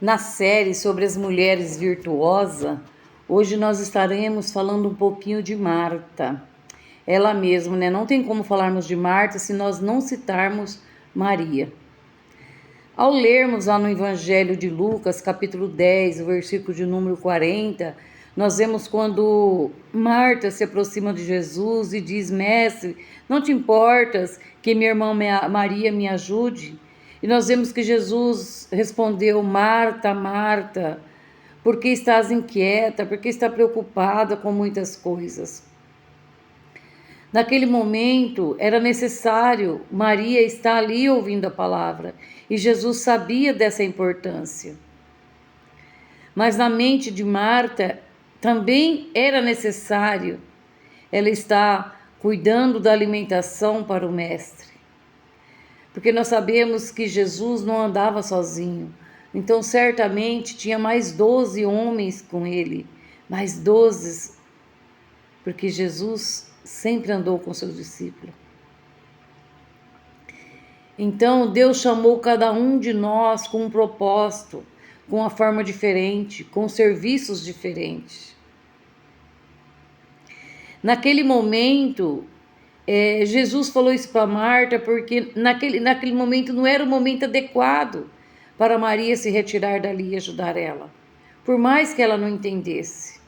Na série sobre as mulheres virtuosas, hoje nós estaremos falando um pouquinho de Marta. Ela mesma, né? Não tem como falarmos de Marta se nós não citarmos Maria. Ao lermos lá no Evangelho de Lucas, capítulo 10, o versículo de número 40, nós vemos quando Marta se aproxima de Jesus e diz: Mestre, não te importas que minha irmã Maria me ajude? E nós vemos que Jesus respondeu: Marta, Marta, por que estás inquieta? Por que está preocupada com muitas coisas? Naquele momento era necessário Maria estar ali ouvindo a palavra, e Jesus sabia dessa importância. Mas na mente de Marta também era necessário ela estar cuidando da alimentação para o mestre. Porque nós sabemos que Jesus não andava sozinho. Então certamente tinha mais 12 homens com ele, mais 12, porque Jesus sempre andou com seus discípulos. Então Deus chamou cada um de nós com um propósito, com uma forma diferente, com serviços diferentes. Naquele momento, Jesus falou isso para Marta porque naquele momento não era o momento adequado para Maria se retirar dali e ajudar ela, por mais que ela não entendesse.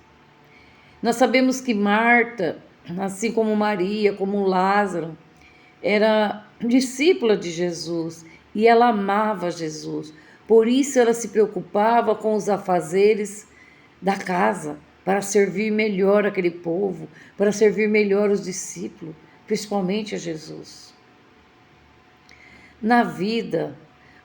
Nós sabemos que Marta, assim como Maria, como Lázaro, era discípula de Jesus e ela amava Jesus. Por isso ela se preocupava com os afazeres da casa, para servir melhor aquele povo, para servir melhor os discípulos, principalmente a Jesus. Na vida,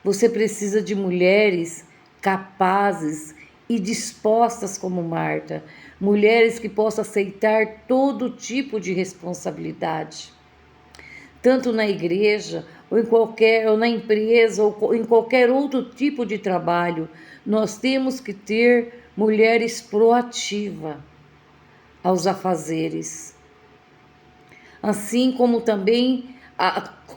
você precisa de mulheres capazes e dispostas como Marta, mulheres que possam aceitar todo tipo de responsabilidade, tanto na igreja ou na empresa ou em qualquer outro tipo de trabalho. Nós temos que ter mulheres proativas aos afazeres. Assim como também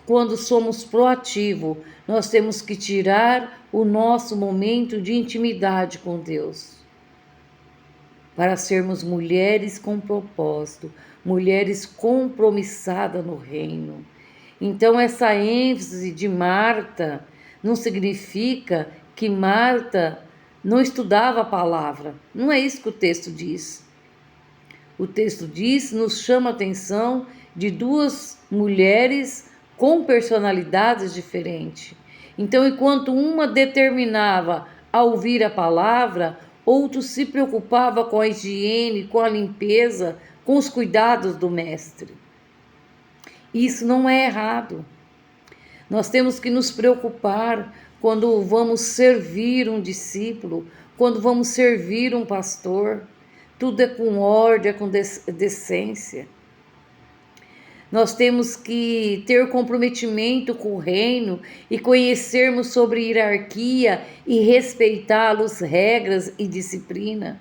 quando somos proativos, nós temos que tirar o nosso momento de intimidade com Deus, para sermos mulheres com propósito, mulheres compromissadas no reino. Então essa ênfase de Marta não significa que Marta não estudava a palavra. Não é isso que o texto diz. O texto diz, nos chama a atenção de duas mulheres com personalidades diferentes. Então, enquanto uma determinava a ouvir a palavra, outro se preocupava com a higiene, com a limpeza, com os cuidados do mestre. Isso não é errado. Nós temos que nos preocupar quando vamos servir um discípulo, quando vamos servir um pastor. Tudo é com ordem, é com decência. Nós temos que ter comprometimento com o reino e conhecermos sobre hierarquia e respeitá-los, regras e disciplina.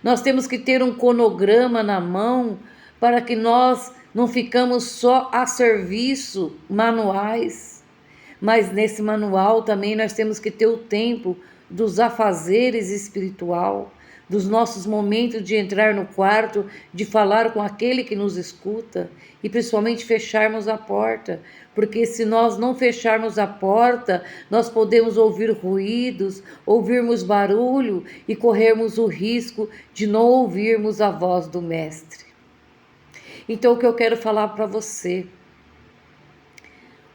Nós temos que ter um cronograma na mão para que nós não ficamos só a serviço manuais, mas nesse manual também nós temos que ter o tempo dos afazeres espiritual, dos nossos momentos de entrar no quarto, de falar com aquele que nos escuta e principalmente fecharmos a porta, porque se nós não fecharmos a porta, nós podemos ouvir ruídos, ouvirmos barulho e corrermos o risco de não ouvirmos a voz do Mestre. Então o que eu quero falar para você: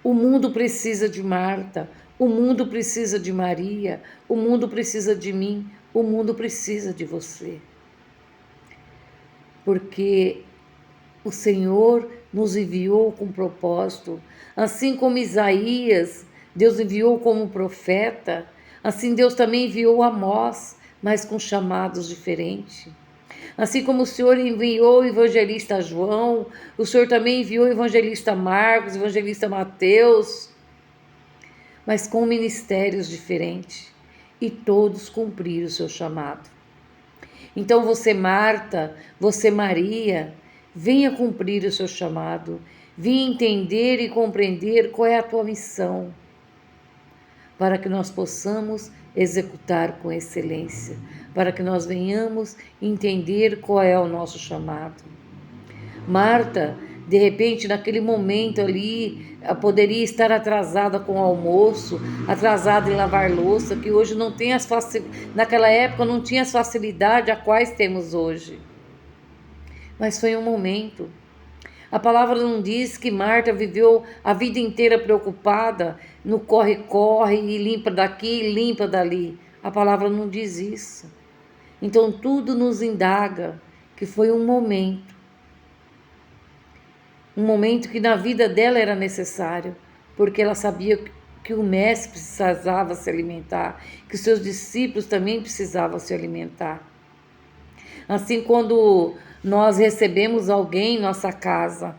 o mundo precisa de Marta, o mundo precisa de Maria, o mundo precisa de mim, o mundo precisa de você. Porque o Senhor nos enviou com propósito, assim como Isaías, Deus enviou como profeta, assim Deus também enviou Amós, mas com chamados diferentes. Assim como o Senhor enviou o evangelista João, o Senhor também enviou o evangelista Marcos, o evangelista Mateus, mas com ministérios diferentes, e todos cumpriram o seu chamado. Então você, Marta, você, Maria, venha cumprir o seu chamado, venha entender e compreender qual é a tua missão. para que nós possamos executar com excelência, para que nós venhamos entender qual é o nosso chamado. Marta, de repente, naquele momento ali, poderia estar atrasada com o almoço, atrasada em lavar louça, que hoje não tem naquela época não tinha as facilidades a quais temos hoje. Mas foi um momento. A palavra não diz que Marta viveu a vida inteira preocupada no corre-corre e limpa daqui e limpa dali. A palavra não diz isso. Então tudo nos indaga que foi um momento que na vida dela era necessário, porque ela sabia que o mestre precisava se alimentar, que os seus discípulos também precisavam se alimentar. Assim, quando nós recebemos alguém em nossa casa,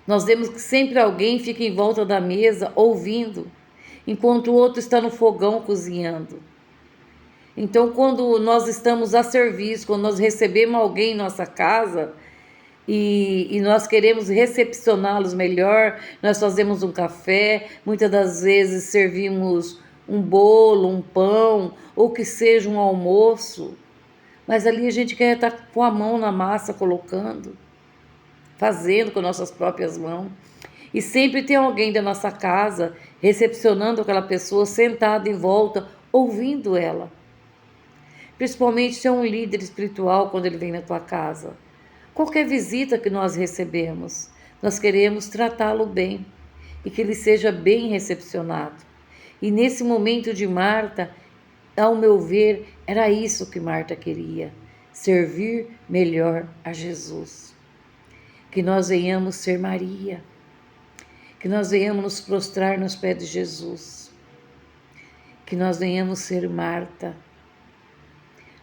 nós vemos que sempre alguém fica em volta da mesa ouvindo, enquanto o outro está no fogão cozinhando. Então, quando nós estamos a serviço, quando nós recebemos alguém em nossa casa e nós queremos recepcioná-los melhor, nós fazemos um café, muitas das vezes servimos um bolo, um pão, ou que seja um almoço, mas ali a gente quer estar com a mão na massa colocando, fazendo com nossas próprias mãos. E sempre tem alguém da nossa casa recepcionando aquela pessoa sentada em volta, ouvindo ela. Principalmente se é um líder espiritual quando ele vem na tua casa. Qualquer visita que nós recebemos, nós queremos tratá-lo bem e que ele seja bem recepcionado. E nesse momento de Marta, ao meu ver, era isso que Marta queria, servir melhor a Jesus. Que nós venhamos ser Maria, que nós venhamos nos prostrar nos pés de Jesus, que nós venhamos ser Marta,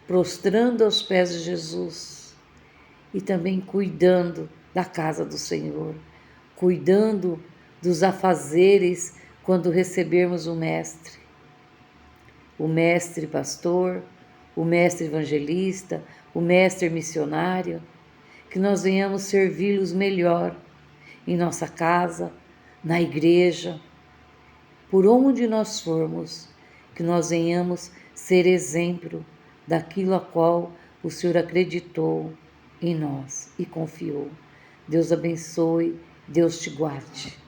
prostrando aos pés de Jesus e também cuidando da casa do Senhor, cuidando dos afazeres quando recebermos o Mestre pastor, o Mestre evangelista, o Mestre missionário, que nós venhamos servi-los melhor em nossa casa, na igreja, por onde nós formos, que nós venhamos ser exemplo daquilo a qual o Senhor acreditou em nós e confiou. Deus abençoe, Deus te guarde.